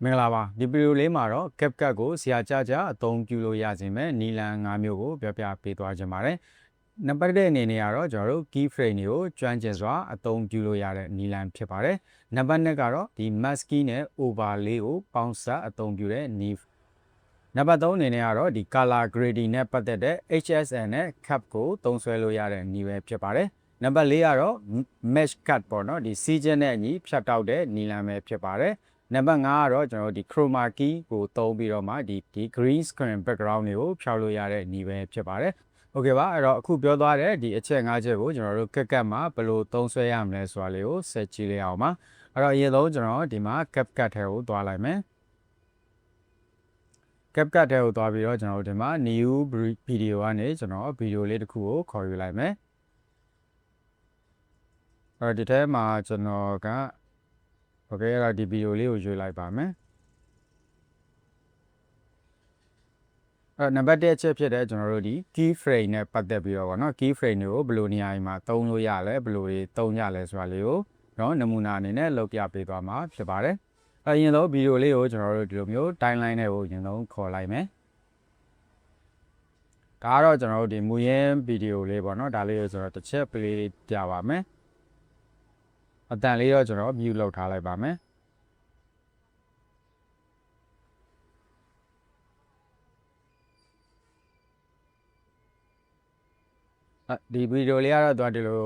မင်္ဂလာပါဒီဗီဒီယိုလေးမှာတော့ CapCut ကိုဆရာကြအသုံးပြုလို့ရစေမယ့်နည်းလမ်း၅မျိုးကိုပြောပြပေးသွားခြင်းပါတယ်နံပါတ်1အနေနဲ့ကတော့ကျွန်တော်တို့ keyframe တွေကိုကျွမ်းကျင်စွာအသုံးပြုလို့ရတဲ့နည်းလမ်းဖြစ်ပါတယ်နံပါတ်2ကတော့ဒီ mask နဲ့ overlay ကိုပေါင်းစပ်အသုံးပြုတဲ့နည်းနံပါတ်3အနေနဲ့ကတော့ဒီ color grading နဲ့ပတ်သက်တဲ့ HSL နဲ့ cap ကိုသုံးစွဲလို့ရတဲ့နည်းပဲဖြစ်ပါတယ်နံပါတ်4ကတော့ mesh cut ပေါ့နော်ဒီစီးကျင်းနဲ့အညီဖြတ်တောက်တဲ့နည်းလမ်းပဲဖြစ်ပါတယ်နံပါတ်5ကတော့ကျွန်တော်ဒီ chroma key ကိုသုံးပြီးတော့မှဒီ green screen background တွေကိုဖြောက်လို့ရတဲ့နည်းပဲဖြစ်ပါတယ်။ Okay ပါအဲ့တော့အခုပြောသွားတဲ့ဒီအချက်5ချက်ကိုကျွန်တော်တို့ CapCut မှာဘယ်လိုသုံးစွဲရမလဲဆိုတာလေးကိုဆက်ကြည့်လိုက်အောင်ပါ။အဲ့တော့အရင်ဆုံးကျွန်တော်ဒီမှာ CapCut ထဲကိုသွားလိုက်မယ်။ CapCut ထဲကိုသွားပြီးတော့ကျွန်တော်ဒီမှာ new video ကနေကျွန်တော်ဗီဒီယိုလေးတစ်ခုကိုခေါ်ယူလိုက်မယ်။အဲ့တော့ဒီထဲမှာကျွန်တော်ကโอเคအဲ့တော့ဒီဗီဒီယိုလေးကိုရွေးလိုက်ပါမယ်နံပါတ်1အချက်ဖြစ်တဲ့ကျွန်တော်တို့ဒီ keyframe နဲ့ပတ်သက်ပြီးတော့ဗောနော် keyframe တွေကိုဘယ်လိုနေရာမှာသုံးလို့ရလဲဘယ်လိုတွေသုံးကြလဲဆိုတာလေးကိုနော်နမူနာအနေနဲ့လုပ်ပြပေးသွားမှာဖြစ်ပါတယ်အရင်ဆုံးဗီဒီယိုလေးကိုကျွန်တော်တို့ဒီလိုမျိုး timeline တွေကိုအရင်ဆုံးခေါ်လိုက်မယ်ဒါကတော့ကျွန်တော်တို့ဒီမူရင်းဗီဒီယိုလေးဗောနော်ဒါလေးကိုကျွန်တော်တစ်ချက် play ပြပါမယ်အတန်လေးတော့ကျွန်တော် mute လုပ်ထားလိုက်ပါမယ်ဒီဗီဒီယိုလေးကတော့ဒီလို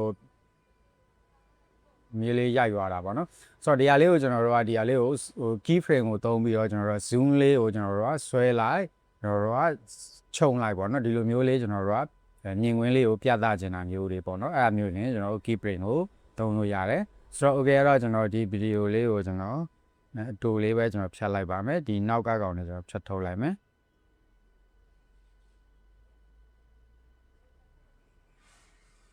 မြေးလေးရိုက်သွားတာပေါ့နော်ဆိုတော့ဒီဟာလေးကိုကျွန်တော်တို့ကဒီဟာလေးကိုkey frame ကိုသုံးပြီးတော့ကျွန်တော်တို့ zoom လေးကိုကျွန်တော်တို့ကဆွဲလိုက်ကျွန်တော်တို့ကခြုံလိုက်ပေါ့နော်ဒီလိုမျိုးလေးကျွန်တော်တို့ကမြင်ကွင်းလေးကိုပြသချင်တာမျိုးတွေပေါ့နော်အဲ့ဒါမျိုးနေကျွန်တော်တို့ key frame ကိုသုံးလို့ရတယ်ဆိုတော့ okay အဲ့တော့ကျွန်တော်ဒီဗီဒီယိုလေးကိုကျွန်တော်အတူလေးပဲကျွန်တော်ဖြတ်လိုက်ပါမယ်ဒီနောက်ကကောင်နဲ့ကျွန်တော်ဖြတ်ထုတ်လိုက်မယ်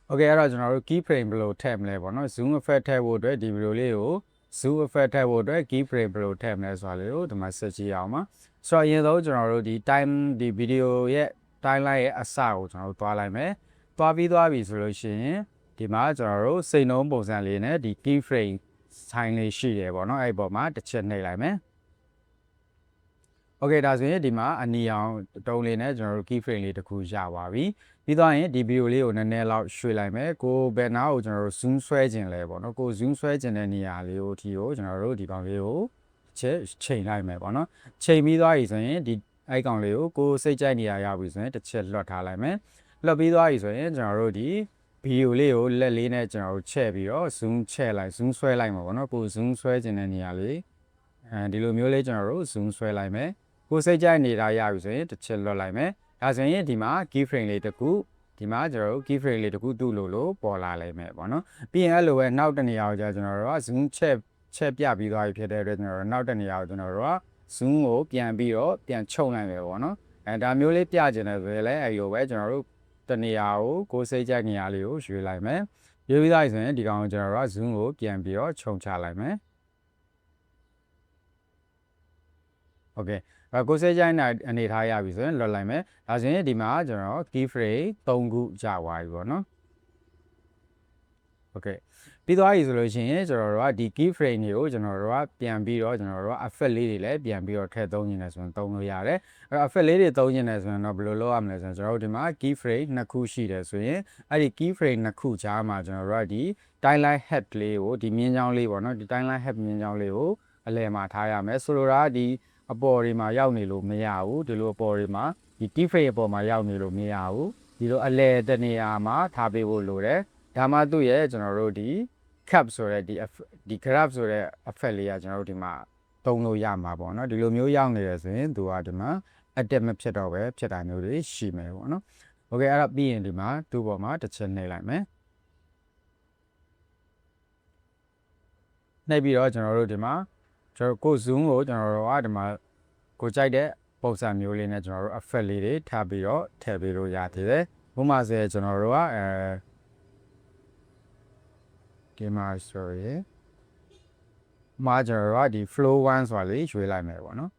โอเคအဲ့တော့ကျွန်တော်တို့ key frame ဘယ်လိုထည့်မလဲပေါ့နော် zoom effect ထည့်ဖို့အတွက်ဒီဗီဒီယိုလေးကို zoom effect ထည့်ဖို့အတွက် key frame ဘယ်လိုထည့်မလဲဆိုတာလေးကိုဒီမှာဆက်ကြည့်အောင်ပါဆိုတော့အရင်ဆုံးကျွန်တော်တို့ဒီ time ဒီဗီဒီယိုရဲ့ timeline ရဲ့အစကိုကျွန်တော်တို့သွားလိုက်မယ်သွားပြီဆိုလို့ရှိရင်ဒီမှာကျွန်တော်တို့စိတ်နှုံးပုံစံလေးနဲ့ဒီ key frame sign လေးရှိတယ်ပေါ့နော်အဲ့ဒီပေါ်မှာတစ်ချက်နှိပ်လိုက်မယ်โอเคဒါဆိုရင်ဒီမှာအနီအောင်တုံးလေးနဲ့ကျွန်တော်တို့ key frame လေးတစ်ခုရပါပြီပြီးတော့ရင်ဒီဗီဒီယိုလေးကိုနည်းနည်းလောက်ရွှေ့လိုက်မယ်ကိုဘယ်နာကိုကျွန်တော်တို့ zoom ဆွဲခြင်းလဲပေါ့နော်ကို zoom ဆွဲခြင်းတဲ့နေရာလေးကိုဒီကိုကျွန်တော်တို့ဒီကောင်လေးကိုချိန်လိုက်မယ်ပေါ့နော်ချိန်ပြီးသွားပြီဆိုရင်ဒီအဲ့ကောင်လေးကိုစိတ်ကြိုက်နေရာရောက်ပြီဆိုရင်တစ်ချက်လွှတ်ထားလိုက်မယ်လွှတ်ပြီးသွားပြီဆိုရင်ကျွန်တော်တို့ဒီဗီဒီယိုလေးကိုလက်လေးနဲ့ကျွန်တော်တို့ချဲ့ပြီးတော့ zoom ချဲ့လိုက် zoom ဆွဲလိုက်မှာပေါ့နော်ကို zoom ဆွဲခြင်းတဲ့နေရာလေးဒီလိုမျိုးလေးကျွန်တော်တို့ zoom ဆွဲလိုက်မယ်ကိုစိတ်ကြိုက်နေတာရပြီဆိုရင်တစ်ချက်လွှတ်လိုက်မယ်ဒါဆိုရင်ဒီမှာ key frame လေးတစ်ခုဒီမှာကျွန်တော်တို့ key frame လေးတစ်ခုတူလို့ပေါ်လာလိမ့်မယ်ပေါ့နော်ပြီးရင်အဲ့လိုပဲနောက်တစ်နေရာကိုကြာကျွန်တော်တို့က zoom ချက်ပြပြီးသွားပြီဖြစ်တဲ့အတွက်ကျွန်တော်တို့နောက်တစ်နေရာကိုကျွန်တော်တို့က zoom ကိုပြန်ပြီးတော့ပြန်ချုပ်နိုင်မယ်ပေါ့နော်ဒါမျိုးလေးပြကျင်တယ်ဆိုရင်လည်းအဲ့လိုပဲကျွန်တော်တို့တစ်နေရာကိုစိတ်ကြိုက်နေရာလေးကိုရွေးလိုက်မယ်ရွေးပြီးသားဆိုရင်ဒီကောင်ကိုကျွန်တော်တို့က zoom ကိုပြန်ပြီးတော့ခြုံချလိုက်မယ်โอเคကိုစိတ်ကြိုက်တဲ့အနေထားရပြီဆိုရင်လွှတ်လိုက်မယ်ဒါဆိုရင်ဒီမှာကျွန်တော် key frame 3ခုကြာသွားပြီပေါ့နော်โอเคပြီးသွားပြီဆိုလို့ရှိရင်ကျွန်တော်တို့ကဒီ key frame တွေကိုကျွန်တော်တို့ကပြန်ပြီးတော့ကျွန်တော်တို့က effect လေးတွေလည်းပြန်ပြီးတော့ထည့်သုံးနေတယ်ဆိုရင်သုံးလို့ရတယ်အဲ့တော့ effect လေးတွေသုံးနေတယ်ဆိုရင်တော့ဘယ်လိုလုပ်ရမလဲဆိုရင်ကျွန်တော်တို့ဒီမှာ key frame 2ခုရှိတယ်ဆိုရင်အဲ့ဒီ key frame 2ခုကြားမှာကျွန်တော်တို့ကဒီ timeline head လေးကိုဒီမြင်းချောင်းလေးပေါ့နော်ဒီ timeline head မြင်းချောင်းလေးကိုအလယ်မှာထားရမယ်ဆိုလိုတာကဒီအပေါ်တွေမှာရောက်နေလို့မရဘူးဒီလိုအပေါ်တွေမှာဒီ key frame အပေါ်မှာရောက်နေလို့မရဘူးဒီလိုအလယ်တနေရာမှာထားပေးဖို့လိုတယ်ဒါမှသူ့ရဲ့ကျွန်တော်တို့ဒီ cap ဆိုတဲ့ဒီ graph ဆိုတဲ့ effect လေးကကျွန်တော်တို့ဒီမှာသုံးလို့ရမှာပေါ့နော်ဒီလိုမျိုးရောက်နေတယ်ဆိုရင်သူကဒီမှာ active မဖြစ်တော့ပဲဖြစ်တာမျိုးတွေရှိမယ်ပေါ့နော်โอเคအဲ့ဒါပြီးရင်ဒီမှာသူ့ပေါ်မှာတစ်ချက်နှိပ်လိုက်မယ်နှိပ်ပြီးတော့ကျွန်တော်တို့ဒီမှာကျွန်တော်ကို zoom ကိုကျွန်တော်တို့ကဒီမှာကိုကြိုက်တဲ့ပုံစံမျိုးလေးနဲ့ကျွန်တော်တို့ effect လေးတွေထားပြီးတော့ထည့်ပေးလို့ရသေးတယ်ဥပမာဆိုကျွန်တော်တို့ကgamer story မှာကျွန်တော်တို့ကဒီ flow 1ဆိုတာလေးရွေးလိုက်မယ်ပေါ့နော်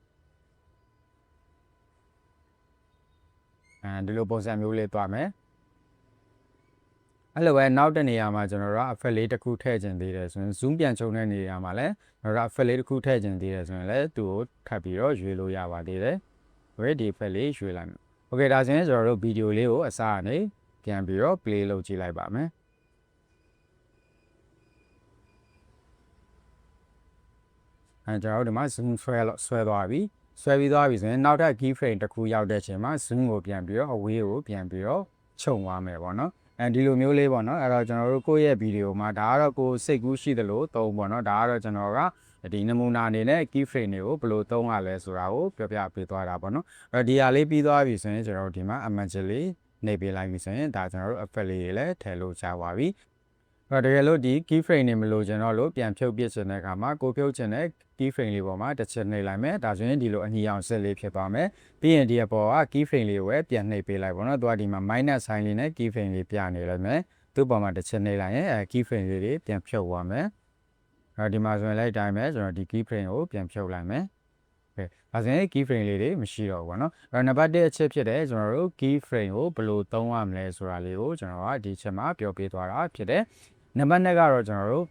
ဒီလိုပုံစံမျိုးလေးတွားမယ် အဲ့လိုပဲနောက်တဲ့နေရာမှာကျွန်တော်တို့က effect လေးတစ်ခုထည့်ခြင်းသေးတယ်ဆိုရင် zoom ပြန်ချုံတဲ့နေရာမှာလည်းကျွန်တော်တို့ effect လေးတစ်ခုထည့်ခြင်းသေးတယ်ဆိုရင်လည်းသူ့ကိုထပ်ပြီးတော့ရွေးလို့ရပါသေးတယ်။ Okay ဒီ effect လေးရွေးလိုက်မယ်။ Okay ဒါဆိုရင်ကျွန်တော်တို့ဗီဒီယိုလေးကိုအစကနေပြန်ပြီးတော့ play လုပ်ကြည့်လိုက်ပါမယ်။ကျွန်တော်တို့ဒီမှာ zoom ဆွဲသွားပြီ။ဆွဲပြီးသွားပြီဆိုရင်နောက်ထပ် key frame တစ်ခုရောက်တဲ့အချိန်မှာ zoom ကိုပြန်ပြီးတော့ away ကိုပြန်ပြီးတော့ခြုံသွားမယ်ပေါ့နော်။ဒီလိုမျိုးလေးပေါ့နော်အဲ့တော့ကျွန်တော်တို့ကိုယ့်ရဲ့ဗီဒီယိုမှာဒါကတော့ကိုစိတ်ကူးရှိသလိုသုံးပေါ့နော်ဒါကတော့ကျွန်တော်ကဒီနမူနာအနေနဲ့ key frame တွေကိုဘယ်လိုသုံးရလဲဆိုတာကိုပြောပြပေးသွားတာပေါ့နော်အဲ့တော့ဒီဟာလေးပြီးသွားပြီဆိုရင်ကျွန်တော်တို့ဒီမှာ image လေးနှိပ်ပေးလိုက်ပြီဆိုရင်ဒါကျွန်တော်တို့ effect လေးတွေလည်းထည့်လို့ရပါပြီအဲ့တော့တကယ်လို့ဒီ key frame တွေမလို့ကျွန်တော်တို့ပြန်ဖြုတ်ပစ်ချင်တဲ့အခါမှာကိုဖြုတ်ချင်တဲ့ key frame လေးပေါ်မှာတစ်ချက်နှိပ်လိုက်မယ်ဒါဆိုရင်ဒီလိုအညီအောင်ဆက်လေးဖြစ်သွားမယ်ပြီးရင်ဒီအပေါ်က key frame လေးကိုပဲပြန်နှိပ်ပေးလိုက်ပေါ့နော်သူကဒီမှာ minus sign လေးနဲ့ key frame လေးပြနေလိုက်မယ်သူ့ပေါ်မှာတစ်ချက်နှိပ်လိုက်ရင်key frame လေးတွေပြန်ဖြုတ်သွားမယ်ဒီမှာဆိုရင်လည်းအတိုင်းပဲကျွန်တော်ဒီ key frame ကိုပြန်ဖြုတ်လိုက်မယ်ဒါဆိုရင် key frame လေးတွေမရှိတော့ဘူးပေါ့နော်နံပါတ်1အချက်ဖြစ်တဲ့ကျွန်တော်တို့ key frame ကိုဘယ်လိုသုံးရမလဲဆိုတာလေးကိုကျွန်တော်ကဒီချက်မှာပြောပြသွားတာဖြစ်တယ်နံပါတ်2ကတော့ကျွန်တော်တို့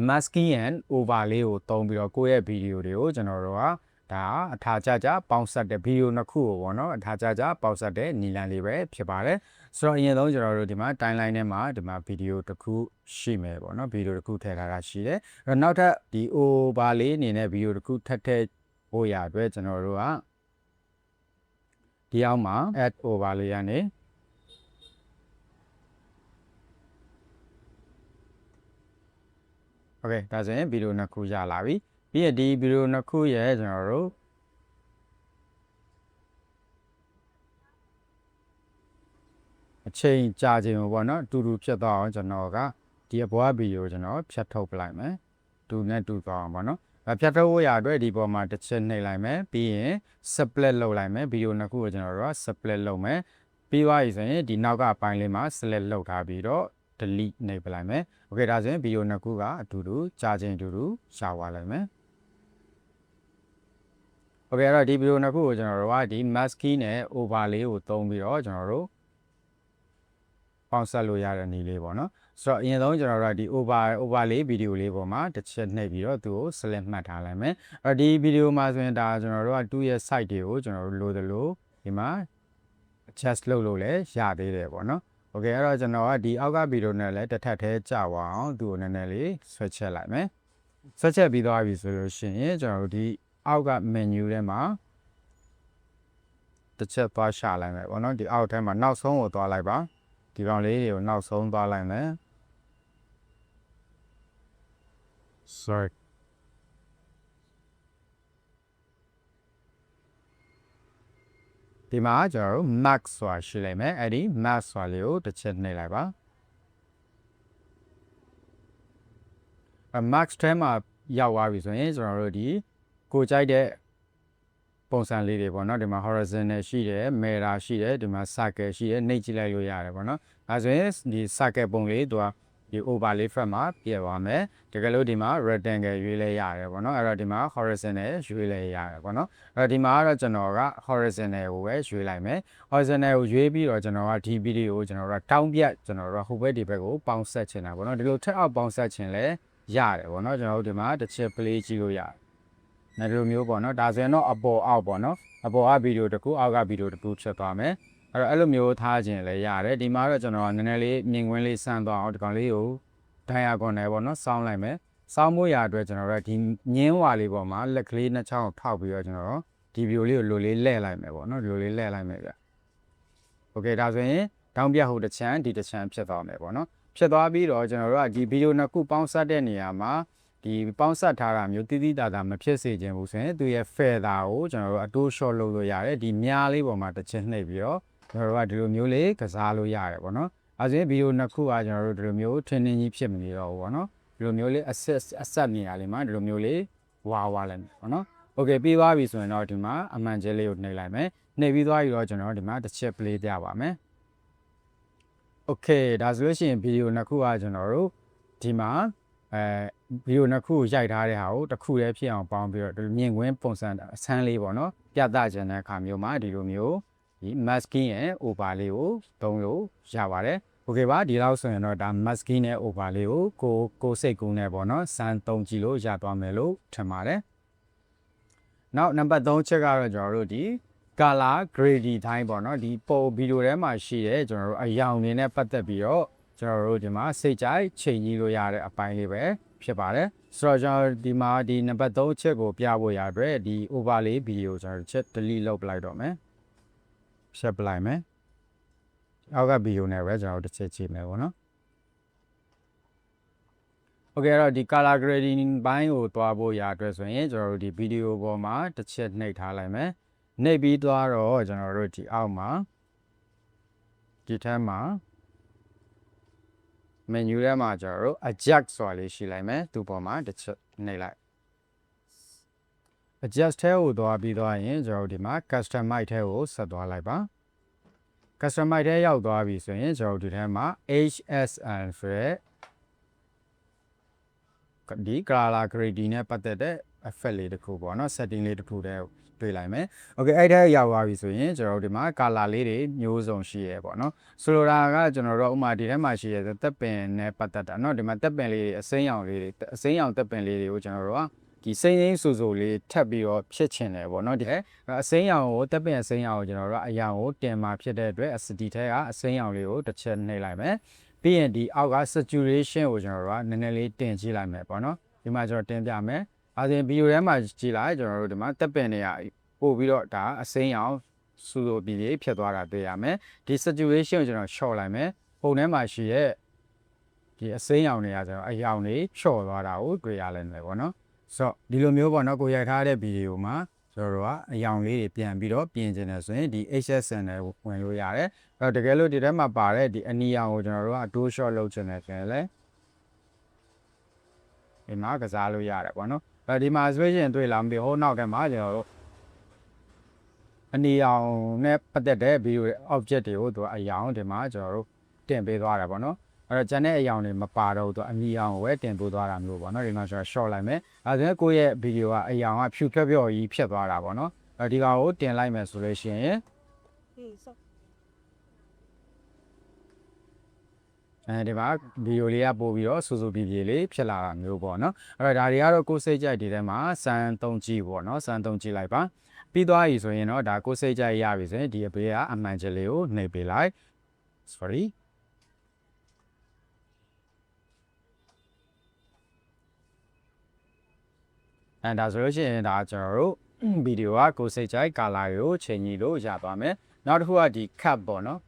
masking and overlay ကိုသုံးပြီးတော့ကိုယ့်ရဲ့ဗီဒီယိုတွေကိုကျွန်တော်တို့ကဒါအထာကြကြပေါင်းဆက်တဲ့ဗီဒီယိုနှစ်ခုကိုပေါ့နော်အထာကြကြပေါင်းဆက်တဲ့နီလန်လေးပဲဖြစ်ပါတယ်ဆိုတော့အရင်ဆုံးကျွန်တော်တို့ဒီမှာ timeline ထဲမှာဒီမှာဗီဒီယိုတစ်ခုရှိမယ်ပေါ့နော်ဗီဒီယိုတစ်ခုထည့်ထားတာရှိတယ်အဲ့တော့နောက်ထပ်ဒီ overlay အနေနဲ့ဗီဒီယိုတစ်ခုထပ်ထည့်ဖို့ရအတွက်ကျွန်တော်တို့ကဒီအောက်မှာ add overlay ကနေโอเคဒါဆိုရင်ဗီဒီယိုနှစ်ခုရလာပြီပြီးရင်ဒီဗီဒီယိုနှစ်ခုရဲ့ကျွန်တော်တို့အချိန်ကြာချိန်ကိုပေါ့နော်အတူတူဖြတ်သွားအောင်ကျွန်တော်ကဒီအပေါ်ကဗီဒီယိုကျွန်တော်ဖြတ်ထုတ်ပလိုက်မယ်တူနဲ့တူသွားအောင်ပေါ့နော်ဖြတ်ထုတ်ဖို့ရအတွက်ဒီပေါ်မှာတစ်ချက်နှိပ်လိုက်မယ်ပြီးရင် split လုပ်လိုက်မယ်ဗီဒီယိုနှစ်ခုကိုကျွန်တော်တို့က split လုပ်မယ်ပြီးသွားပြီဆိုရင်ဒီနောက်ကပိုင်းလေးမှာ select လုပ်ထားပြီးတော့ delete နှိပ်ပလိုက်မယ်โอเคဒါဆိုရင်ဗီဒီယိုနှစ်ခုကအတူတူကြာချိန်အတူတူရှာသွားလိုက်မယ်โอเคအဲ့တော့ဒီဗီဒီယိုနှစ်ခုကိုကျွန်တော်တို့ကဒီ masking နဲ့ overlay ကိုသုံးပြီးတော့ကျွန်တော်တို့ပေါင်းဆက်လို့ရတဲ့နည်းလေးပေါ့နော်ဆိုတော့အရင်ဆုံးကျွန်တော်တို့ကဒီ overlay ဗီဒီယိုလေးပေါ်မှာတစ်ချက်နှိပ်ပြီးတော့သူ့ကို select မှတ်ထားလိုက်မယ်အဲ့တော့ဒီဗီဒီယိုမှာဆိုရင်ဒါကျွန်တော်တို့ကသူ့ရဲ့ site တွေကိုကျွန်တော်တို့လိုသလိုဒီမှာ adjust လုပ်လို့လည်းရသေးတယ်ပေါ့နော်โอเคအဲ့တော့ကျွန်တော်ကဒီအောက်ကဗီဒီယိုနဲ့လည်းတစ်ထပ်သေးကြာအောင်သူ့ကိုနည်းနည်းလေးဆွဲချက်လိုက်မယ်ဆွဲချက်ပြီးသွားပြီဆိုလို့ရှိရင်ကျွန်တော်တို့ဒီအောက်က menu ထဲမှာတစ်ချက်သွားရှာလိုက်မယ်ပေါ့နော်ဒီအောက်ထဲမှာနောက်ဆုံးကိုသွားလိုက်ပါဒီကောင်လေးတွေကိုနောက်ဆုံးသွားလိုက်မယ် sorry ဒီမှာကျွန်တော်တို့ max ဆိုတာရှိလိုက်မယ်အဲ့ဒီ max ဆိုတာလေးကိုတစ်ချက်နှိပ်လိုက်ပါmax ထဲမှာရောက်သွားပြီဆိုရင်ကျွန်တော်တို့ဒီကိုကြိုက်တဲ့ပုံစံလေးတွေပေါ့နော်ဒီမှာ horizontal ရှိတယ် mirror ရှိတယ်ဒီမှာ circle ရှိတယ်နှိပ်ကြည့်လိုက်လို့ရတယ်ပေါ့နော်ဒါဆိုရင်ဒီ circle ပုံလေးသူကဒီ overlay frame မှာပြည့်သွားမယ်တကယ်လို့ဒီမှာ rectangle ရွေးလဲရတယ်ပေါ့နော်အဲ့တော့ဒီမှာ horizontal ရွေးလဲရတယ်ပေါ့နော်အဲ့တော့ဒီမှာကတော့ကျွန်တော်က horizontal ကိုပဲရွေးလိုက်မယ် horizontal ကိုရွေးပြီးတော့ကျွန်တော်ကဒီ video ကိုကျွန်တော်တို့တောင်းပြကျွန်တော်တို့ဟိုဘက်ဒီဘက်ကိုပေါင်းဆက်ချင်တာပေါ့နော်ဒီလိုထက်အောက်ပေါင်းဆက်ချင်လဲရတယ်ပေါ့နော်ကျွန်တော်တို့ဒီမှာတစ်ချက် play ကြည့်လို့ရတယ်ဒီလိုမျိုးပေါ့နော်ဒါဆိုရင်တော့အပေါ်အောက်ပေါ့နော်အပေါ်ကဗီဒီယိုတစ်ခုအောက်ကဗီဒီယိုတစ်ခုချက်သွားမယ်အဲ့လိုမျိုးထားခြင်းလည်းရတယ်ဒီမှာတော့ကျွန်တော်ကနည်းနည်းလေးမြင်ကွင်းလေးစမ်းသွားအောင်ဒီကောင်လေးကိုdiagonalနဲ့ပေါ့နော်စောင်းလိုက်မယ်စောင်းမှုရအတွက်ကျွန်တော်တို့ဒီညင်းဝါလေးပေါ်မှာလက်ကလေးနှစ်ချောင်းထောက်ပြီးတော့ကျွန်တော်တို့ဒီဗီဒီယိုလေးကိုလိုလေးလှည့်လိုက်မယ်ပေါ့နော်ဒီလိုလေးလှည့်လိုက်မယ်ဗျโอเคဒါဆိုရင်တောင်းပြဟိုတစ်ချမ်းဒီတစ်ချမ်းဖြစ်သွားမယ်ပေါ့နော်ဖြစ်သွားပြီးတော့ကျွန်တော်တို့ကဒီဗီဒီယိုနှစ်ခုပေါင်းစပ်တဲ့နေရာမှာဒီပေါင်းဆက်ထားတာမျိုးတိတိတသာမဖြစ်စေချင်ဘူးဆိုရင်သူရဲ့ feather ကိုကျွန်တော်တို့အတိုး short လုပ်လို့ရတယ်ဒီမြားလေးပေါ်မှာတစ်ချက်နှိပ်ပြီးတော့ကျွန်တော်တို့ကဒီလိုမျိုးလေးကစားလို့ရတယ်ပေါ့နော်အဲဆိုရင်ဗီဒီယိုနှစ်ခုကကျွန်တော်တို့ဒီလိုမျိုးထင်းထင်းကြီးဖြစ်မနေတော့ဘူးပေါ့နော်ဒီလိုမျိုးလေးအဆက်နေရလေးမှာဒီလိုမျိုးလေးဝါလိုက်မယ်ပေါ့နော်โอเคပြီးသွားပြီဆိုရင်တော့ဒီမှာအမှန်ကျဲလေးကိုနှိပ်လိုက်မယ်နှိပ်ပြီးသွားပြီတော့ကျွန်တော်တို့ဒီမှာတစ်ချက် play ပြပါမယ်โอเคဒါဆိုလို့ရှိရင်ဗီဒီယိုနှစ်ခုကကျွန်တော်တို့ဒီမှာဗီဒီယိုနှစ်ခုရိုက်ထားတဲ့ဟာကိုတစ်ခုတည်းဖြစ်အောင်ပေါင်းပြီးတော့မြင်ကွင်းပုံစံအဆန်းလေးပေါ့နော်ပြသခြင်းတဲ့အခါမျိုးမှာဒီလိုမျိုးဒီ masking ရဲ့ overlay ကိုသုံးလို့ရပါတယ် okay ပါဒီလောက်ဆိုရင်တော့ဒါ musky နဲ့ over လေးကိုကိုစိတ်ကူးနေပေါ့နော်စမ်း3ကြည့်လို့ရသွားမယ်လို့ထင်ပါတယ်နောက်နံပါတ်3ချက်ကတော့ကျွန်တော်တို့ဒီ color grady တိုင်းပေါ့နော်ဒီပုံဗီဒီယိုထဲမှာရှိတဲ့ကျွန်တော်တို့အယောင်တွေနဲ့ပတ်သက်ပြီးတော့ကျွန်တော်တို့ဒီမှာစိတ်ကြိုက်ချိန်ကြီးလို့ရတဲ့အပိုင်းလေးပဲဖြစ်ပါတယ်ဆိုတော့ကျွန်တော်ဒီမှာဒီနံပါတ်3ချက်ကိုပြဖို့ရအတွက်ဒီ overlay ဗီဒီယိုကျွန်တော်ချက် delete လုပ်ပလိုက်တော့မယ်ဖြတ်ပလိုက်မယ်အောက်ကဗီဒီယိုနဲ့ပဲကျွန်တော်တို့တစ်ချက်ကြည့်မယ်ပေါ့နော်โอเคအဲ့တော့ဒီ color grading ဘိုင်းကိုတွားဖို့ရအတွက်ဆိုရင်ကျွန်တော်တို့ဒီဗီဒီယိုပေါ်မှာတစ်ချက်နှိပ်ထားလိုက်မယ်နှိပ်ပြီးသွားတော့ကျွန်တော်တို့ဒီအောက်မှာဒီထက်မှာ menu ထဲမှာကျွန်တော်တို့ adjust ဆိုတာလေးရှိလိုက်မယ်သူ့ပေါ်မှာတစ်ချက်နှိပ်လိုက် adjust ထဲကိုတွားပြီးသွားရင်ကျွန်တော်တို့ဒီမှာ customize ထဲကိုဆက်သွားလိုက်ပါ customize ထဲရောက်သွားပြီဆိုရင်ကျွန်တော်တို့ဒီထဲမှာ HSN ဆိုရဲဒီ color grading နဲ့ပတ်သက်တဲ့ effect လေးတစ်ခုပေါ့နော် setting လေးတစ်ခုတည်းတွေ့လိုက်မယ် okay အဲ့ထဲရောက်သွားပြီဆိုရင်ကျွန်တော်တို့ဒီမှာ color လေးတွေမျိုးစုံရှိရဲပေါ့နော်ဆိုလိုတာကကျွန်တော်တို့ဥမာဒီထဲမှာရှိရဲတက်ပင်နဲ့ပတ်သက်တာเนาะဒီမှာတက်ပင်လေးတွေအစိမ်းရောင်လေးတွေအစိမ်းရောင်တက်ပင်လေးတွေကိုကျွန်တော်တို့ကဒီစိမ့်စိမ့်ဆူဆူလေးထပ်ပြီးတော့ဖြစ်ချင်တယ်ပေါ့နော်ဒီအစိမ်းရောင်ကိုတက်ပင်အစိမ်းရောင်ကိုကျွန်တော်တို့အရောင်ကိုတင်มาဖြစ်တဲ့အတွက်ဒီထဲကအစိမ်းရောင်လေးကိုတစ်ချက်နှိပ်လိုက်မယ်ပြီးရင်ဒီအောက်က saturation ကိုကျွန်တော်တို့ကနည်းနည်းလေးတင်ကြည့်လိုက်မယ်ပေါ့နော်ဒီမှာကျွန်တော်တင်ပြမယ်အဲဒါဗီဒီယိုထဲမှာကြည့်လိုက်ကျွန်တော်တို့ဒီမှာတက်ပင်တွေကပို့ပြီးတော့ဒါအစိမ်းရောင်ဆူဆူပြီးဖြစ်သွားတာတွေ့ရမယ်ဒီ saturation ကိုကျွန်တော် short လိုက်မယ်ပုံထဲမှာရှိရဲ့ဒီအစိမ်းရောင်တွေကကျွန်တော်အရောင်တွေ short သွားတာကိုတွေ့ရလိမ့်မယ်ပေါ့နော်ဆိုတော့ဒီလိုမျိုးပေါ့နော်ကိုရိုက်ထားတဲ့ဗီဒီယိုမှာကျွန်တော်တို့ကအယောင်လေးတွေပြန်ပြီးတော့ပြင်ကျင်တယ်ဆိုရင်ဒီ HSN နဲ့ဝင်လို့ရတယ်အဲ့တော့တကယ်လို့ဒီထဲမှာပါတဲ့ဒီအနီရောင်ကိုကျွန်တော်တို့ကအတိုး short လုပ်ချင်တယ်ဆိုရင်လည်းဒီမှာကစားလို့ရတယ်ပေါ့နော်အဲ့ဒီမှာ switch ရင်တွေ့လာမပြီးဟိုနောက်ထဲမှာကျွန်တော်တို့အနီရောင်နဲ့ပတ်သက်တဲ့ဗီဒီယို object တွေကိုသူကအယောင်ဒီမှာကျွန်တော်တို့တင်ပေးသွားတာပေါ့နော်အဲ့တော့ကျန်တဲ့အယောင်တွေမပါတော့သူအနီရောင်ကိုပဲတင်ပို့သွားတာမျိုးပေါ့နော်ဒီမှာကျွန်တော် short လိုက်မယ်အဲဒါဆိုရင်ကိုယ့်ရဲ့ဗီဒီယိုကအယောင်ကဖြူဖြက်ပြော့ကြီးဖြစ်သွားတာပေါ့နော်အဲဒီကောင်ကိုတင်လိုက်မယ်ဆိုလို့ရှိရင်အဲဒီမှာဗီဒီယိုလေးကပို့ပြီးတော့စူစူပြေပြေလေးဖြစ်လာတာမျိုးပေါ့နော်အဲ့တော့ဒါတွေကတော့ကိုယ်စိတ်ကြိုက်တွေထဲမှာစမ်းသုံးကြည့်ပေါ့နော်စမ်းသုံးကြည့်လိုက်ပါပြီးသွားပြီဆိုရင်တော့ဒါကိုယ်စိတ်ကြိုက်ရပြီဆိုရင်ဒီအပေးကအမှန်ချက်လေးကိုနှိပ်ပေးလိုက် sorry and ဒါဆိုလို့ရှိရင်ဒါကျွန်တော်တို့ဗီဒီယိုကကိုယ်စိတ်ကြိုက် color ကိုချိန်ကြီးလို့ရသွားမယ်နောက်တစ်ခုကဒီ cap ပေါ့နော်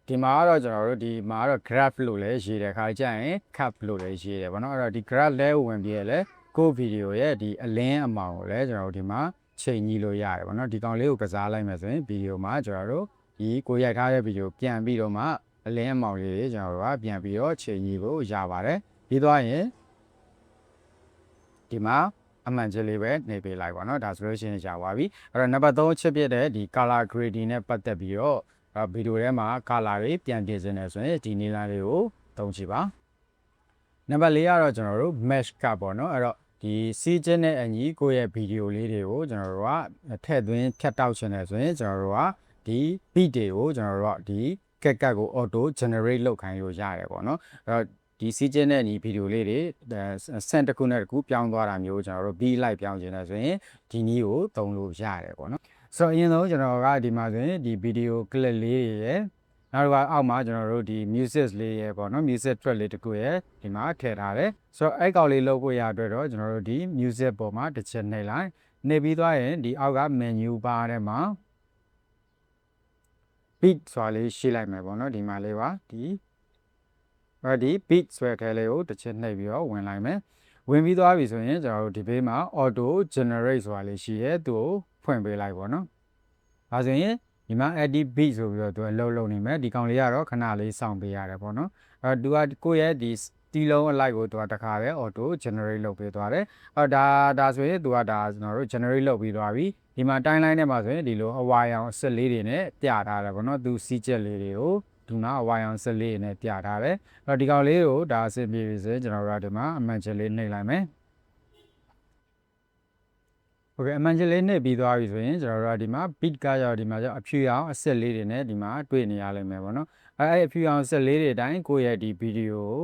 ဒီမှာကတော့ကျွန်တော်တို့ဒီမှာကတော့ graph လို့လည်းရေးတယ်ခါကြရင် cap လို့လည်းရေးတယ်ပေါ့နော်အဲ့တော့ဒီ graph လဲဝင်ပြီးရလဲကိုဗီဒီယိုရဲ့ဒီအလင်းအမောင်ကိုလည်းကျွန်တော်တို့ဒီမှာချိန်ကြီးလို့ရတယ်ပေါ့နော်ဒီကောင်လေးကိုကစားလိုက်မယ်ဆိုရင်ဗီဒီယိုမှာကျွန်တော်တို့ဒီကိုရိုက်ထားတဲ့ဗီဒီယိုပြန်ပြီးတော့မှအလင်းအမောင်လေးတွေကျွန်တော်တို့ကပြန်ပြီးတော့ချိန်ကြီးဖို့ရပါတယ်ပြီးသွားရင်ဒီမှာအမှန်ချက်လေးပဲနေပေးလိုက်ပါเนาะဒါဆိုလို့ရှိရင်ကြာသွားပြီအဲ့တော့နံပါတ်3ချက်ပြတဲ့ဒီ color grading နဲ့ပတ်သက်ပြီးတော့ဗီဒီယိုထဲမှာ color တွေပြန်ပြင်နေဆိုရင်ဒီနည်းလမ်းလေးကိုသုံးကြည့်ပါနံပါတ်4ကတော့ကျွန်တော်တို့ mesh cut ပေါ့เนาะအဲ့တော့ဒီစီးကျင်းတဲ့အညီကိုယ့်ရဲ့ဗီဒီယိုလေးတွေကိုကျွန်တော်တို့ကထည့်သွင်းဖြတ်တောက်ချင်တယ်ဆိုရင်ကျွန်တော်တို့ကဒီ beat တွေကိုကျွန်တော်တို့ကဒီ cut ကို auto generate လုပ်ခိုင်းလို့ရတယ်ပေါ့เนาะအဲ့တော့ဒီစီးကျင်းတဲ့ဒီဗီဒီယိုလေးတွေဆန်တစ်ခုနဲ့တစ်ခုပြောင်းသွားတာမျိုးကျွန်တော်တို့ beat လိုက်ပြောင်းခြင်းလဲဆိုရင်ဒီနည်းကိုသုံးလို့ရတယ်ပေါ့နော်ဆိုတော့အရင်ဆုံးကျွန်တော်ကဒီမှာဆိုရင်ဒီဗီဒီယို clip လေးတွေရယ်နောက်တစ်ခါအောက်မှာကျွန်တော်တို့ဒီ music လေးရယ်ပေါ့နော် music track လေးတစ်ခုရယ်ဒီမှာထည့်ထားတယ်ဆိုတော့အဲ့ကောင်လေးလုပ်ဖို့ရအတွက်တော့ကျွန်တော်တို့ဒီ music ပေါ်မှာတစ်ချက်နှိပ်လိုက်နှိပ်ပြီးသွားရင်ဒီအောက်က menu bar ထဲမှာ beat ဆိုတာလေးရှိလိုက်မယ်ပေါ့နော်ဒီမှာလေးပါဒီbeat ဆွဲခဲလေးကိုတစ်ချက်နှိပ်ပြီးတော့ဝင်လိုက်မယ်ဝင်ပြီးသွားပြီဆိုရင်ကျွန်တော်တို့ဒီဘေးမှာ auto generate ဆိုတာလေးရှိရဲသူ့ကိုဖွင့်ပေးလိုက်ပေါ့နော်ဒါဆိုရင်ဒီမှာ edit beat ဆိုပြီးတော့သူလှုပ်နေမယ်ဒီကောင်လေးကတော့ခဏလေးစောင့်ပေးရတယ်ပေါ့နော်သူကကိုယ့်ရဲ့ဒီတီလုံးအလိုက်ကိုသူကတခါပဲ auto generate လုပ်ပေးသွားတယ်ဒါဆိုရင်သူကဒါကျွန်တော်တို့ generate လုပ်ပြီးသွားပြီဒီမှာ timeline ထဲမှာဆိုရင်ဒီလိုအဝါရောင်ဆက်လေးတွေနဲ့ပြထားတယ်ပေါ့နော်သူစီးချက်လေးတွေကိုဒီမှာဝိုင်အောင်ဆက်လေးနဲ့ပြထားတယ်အဲ့တော့ဒီကောင်လေးကိုဒါအဆင်ပြေပြီဆိုရင်ကျွန်တော်တို့ဒီမှာအမှန်ချက်လေးနှိပ်လိုက်မယ်โอ Okay အမှန်ကြီးလေးနဲ့ပြီးသွားပြီဆိုရင်ကျွန်တော်တို့ကဒီမှာ beat ကရောက်ဒီမှာကျအဖြူရောင်အဆက်လေးတွေနဲ့ဒီမှာတွေ့နေရလိမ့်မယ်ပေါ့နော်အဲ့အဖြူရောင်ဆက်လေးတွေအတိုင်းကိုယ့်ရဲ့ဒီဗီဒီယိုကို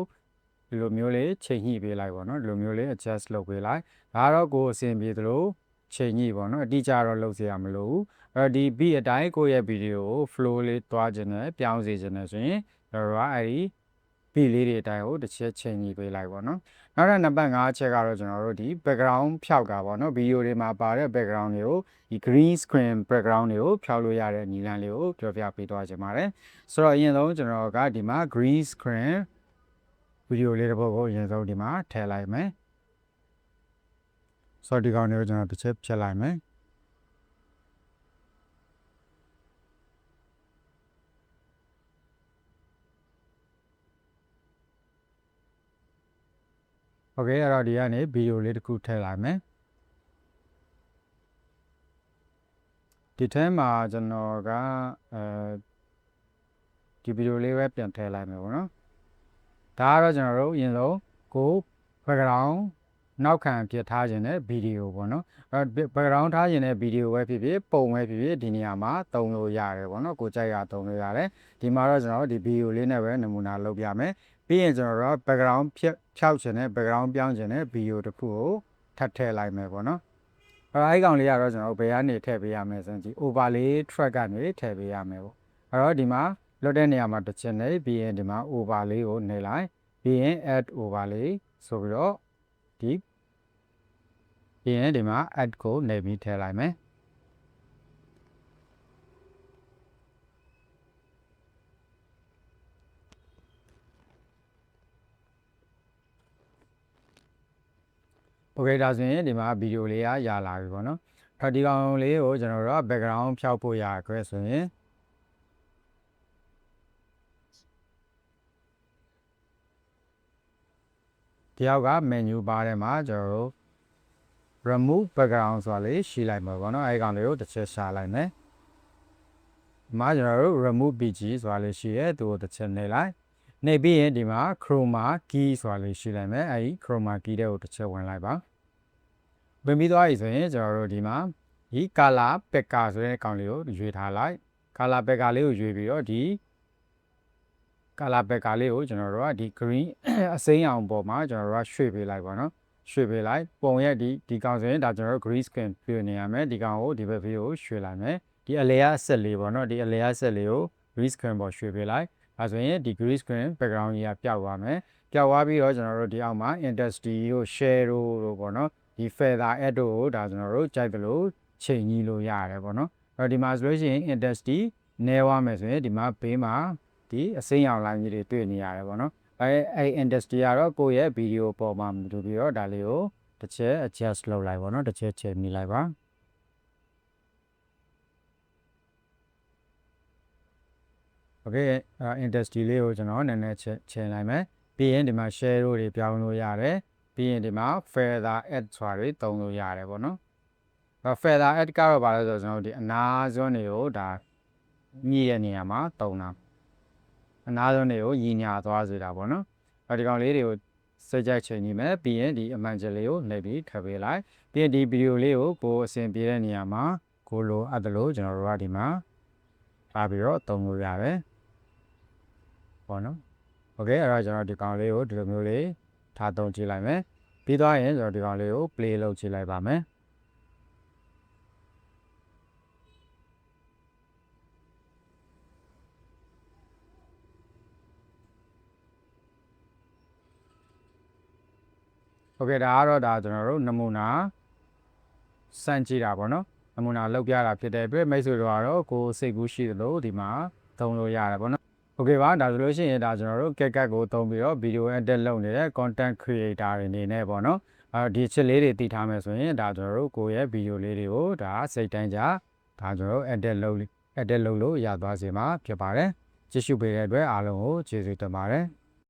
ဒီလိုမျိုးလေးချိန်ညှိပေးလိုက်ပေါ့နော်ဒီလိုမျိုးလေး adjust လုပ်ပေးလိုက်ဒါတော့ကိုယ်အဆင်ပြေသလိုချိန်ညှိပေါ့နော်အတိအကျတော့လုပ်စရာမလိုဘူးအဲ့ဒီ beat အတိုင်းကိုယ့်ရဲ့ဗီဒီယိုကို flow လေးသွားခြင်းနဲ့ပြောင်းစေခြင်းနဲ့ဆိုရင်ကျွန်တော်တို့ကအဲ့ဒီ beat လေးတွေအတိုင်းကိုတစ်ချက်ချိန်ညှိပေးလိုက်ပေါ့နော်နောက်ထပ်နံပါတ်5အချက်ကတော့ကျွန်တော်တို့ဒီ background ဖြောက်တာပေါ့နော်ဗီဒီယိုတွေမှာပါတဲ့ background တွေကိုဒီ green screen background တွေကိုဖြောက်လို့ရတဲ့နည်းလမ်းလေးကိုပြောပြပေးသွားချင်ပါတယ်ဆိုတော့အရင်ဆုံးကျွန်တော်ကဒီမှာ green screen ဗီဒီယိုလေးတစ်ပုဒ်ကိုအရင်ဆုံးဒီမှာထည့်လိုက်မယ်ဆိုတော့ဒီကောင်တွေကိုကျွန်တော်တစ်ချက်ဖြတ်လိုက်မယ်โอเคအဲ့တော့ဒီကနေဗီဒီယိုလေးတစ်ခုထည့်လိုက်မယ်ဒီထဲမှာကျွန်တော်ကဒီဗီဒီယိုလေးပဲပြန်ထည့်လိုက်မယ်ပေါ့နော်ဒါကတော့ကျွန်တော်တို့အရင်ဆုံးကို background နောက်ခံပြထားခြင်းတဲ့ဗီဒီယိုပေါ့နော်အဲ့ background ထားခြင်းတဲ့ဗီဒီယိုပဲဖြစ်ဖြစ်ပုံပဲဖြစ်ဖြစ်ဒီနေရာမှာသုံးလို့ရတယ်ပေါ့နော်ကိုကြိုက်ရသုံးလို့ရတယ်ဒီမှာတော့ကျွန်တော်ဒီဗီဒီယိုလေးနဲ့ပဲနမူနာလုပ်ပြမယ်ပြီးရင်ကျွန်တော်တို့ background ဖြောက်ခြင်းနဲ့ background ပြောင်းခြင်းနဲ့ဗီဒီယိုတစ်ခုကိုထပ်ထည့်လိုက်မယ်ပေါ့နော်အဲ့ကောင်လေးကတော့ကျွန်တော်ဘယ်ကနေထည့်ပေးရမလဲဆိုရင်ဒီ overlay track ကနေထည့်ပေးရမယ်ပေါ့အဲ့တော့ဒီမှာလွတ်တဲ့နေရာမှာတစ်ချက်နဲ့ပြီးရင်ဒီမှာ overlay ကိုနှိပ်လိုက်ပြီးရင် add overlay ဆိုပြီးတော့ဒီပြီးရင်ဒီမှာ add ကိုနှိပ်ပြီးထည့်လိုက်မယ်โอเคဒါဆိုရင်ဒီမှာဗီဒီယိုလေးရလာပြီပေါ့နော်အဲ့ဒီကောင်လေးကိုကျွန်တော်တို့က background ဖြောက်ဖို့ရခွဲဆိုရင်ဒီအောက်က menu bar ထဲမှာကျွန်တော်တို့ remove background ဆိုတာလေးရှိလိုက်မှာပေါ့နော်အဲ့ဒီကောင်လေးကိုတစ်ချက်ရှာလိုက်မယ်ဒီမှာကျွန်တော်တို့ remove bg ဆိုတာလေးရှိရဲသူကိုတစ်ချက်နှိပ်လိုက်နှိပ်ပြီးရင်ဒီမှာ chroma key ဆိုတာလေးရှိလိုက်မယ်အဲ့ဒီ chroma key တဲ့ကိုတစ်ချက်ဝင်လိုက်ပါဝင်ပြီးသွားပြီဆိုရင်ကျွန်တော်တို့ဒီမှာဒီ color picker ဆိုတဲ့ကောင်လေးကိုရွေးထားလိုက် color picker လေးကိုရွေးပြီးတော့ဒီ color picker လေးကိုကျွန်တော်တို့ကဒီ green အစိမ်းအောင်ပေါ်မှာကျွန်တော်တို့ကရွှေ့ပေးလိုက်ပါနော်ရွှေ့ပေးလိုက်ပုံရဲ့ဒီကောင်ဆိုရင်ဒါကျွန်တော်တို့ green screen ပြနေရမယ်ဒီကောင်ကိုဒီဘက်ဖေးကိုရွှေ့လိုက်မယ်ဒီအလေအဆက်လေးပေါ့နော်ဒီအလေအဆက်လေးကို green screen ပေါ်ရွှေ့ပေးလိုက်ဒါဆိုရင်ဒီ green screen background ကြီးကပျောက်သွားမယ်ပျောက်သွားပြီးတော့ကျွန်တော်တို့ဒီအောက်မှာ intensity ကို share တို့ပေါ့နော်ဒီ feather add တို့ကိုဒါကျွန်တော်တို့ကြိုက်တယ်လို့ချိန်ကြီးလို့ရတယ်ပေါ့နော်အဲ့တော့ဒီမှာဆိုလို့ရှိရင် intensity နည်းသွားမယ်ဆိုရင်ဒီမှာဘေးမှာဒီအစိမ်းရောင် line ကြီးတွေတွေ့နေရတယ်ပေါ့နော်အဲ့ industry ကတော့ကိုယ့်ရဲ့ video ပေါ်မှာမတူပြီးတော့ဒါလေးကိုတစ်ချက် adjust လုပ်လိုက်ပေါ့နော်တစ်ချက်ချိန်မိလိုက်ပါโอเคindustry လေးကိုကျွန်တော်နည်းနည်းချိန်လိုက်မယ်ပြီးရင်ဒီမှာ share တို့တွေပြောင်းလို့ရတယ်ပြီးရင်ဒီမှာ feather add ဆိုတာတွေသုံးလို့ရတယ်ပေါ့နော်feather add ကတော့ဘာလဲဆိုတော့ကျွန်တော်ဒီအနာစွန်းတွေကိုဒါညှိတဲ့နေရာမှာသုံးတာအနာဆုံးတွေကိုညီညာသွားစေတာပေါ့နော်ဒီကောင်လေးတွေကိုစက်ကြိုက်ချိန်နေမယ်ပြီးရင်ဒီအမှန်ချက်လေးကိုနှိပ်ပြီးထပ်ပေးလိုက်ပြီးရင်ဒီဗီဒီယိုလေးကိုအဆင်ပြေတဲ့နေရာမှာကိုလိုအပ်တယ်လို့ကျွန်တော်တို့ကဒီမှာထားပြီးတော့သုံးလို့ရတယ်ပေါ့နော်โอเคအဲ့တော့ကျွန်တော်ဒီကောင်လေးကိုဒီလိုမျိုးလေးထားသုံးကြည့်လိုက်မယ်ပြီးသွားရင်ကျွန်တော်ဒီကောင်လေးကို play လုပ်ကြည့်လိုက်ပါမယ်โอเคဒါကတော့ဒါကျွန်တော်တို့နမူနာစမ်းကြည့်တာပေါ့နော်နမူနာလောက်ပြတာဖြစ်တဲ့အတွက်မိတ်ဆွေတို့ကတော့ကိုစိတ်ကူးရှိသလိုဒီမှာသုံးလို့ရတယ်ပေါ့နော်โอเคပါဒါဆိုလို့ရှိရင်ဒါကျွန်တော်တို့ CapCut ကိုသုံးပြီးတော့ video edit လုပ်နေတဲ့ content creator တွေအနေနဲ့ပေါ့နော်ဒီချက်လေးတွေတည်ထားမယ်ဆိုရင်ဒါကျွန်တော်တို့ကိုရဲ့ video လေးတွေကိုဒါစိတ်တိုင်းကြဒါကျွန်တော်တို့ edit လုပ်လို့ရသွားစေမှာဖြစ်ပါတယ်ကြည့်ရှုပေးတဲ့အတွက်အားလုံးကိုကျေးဇူးတင်ပါတယ်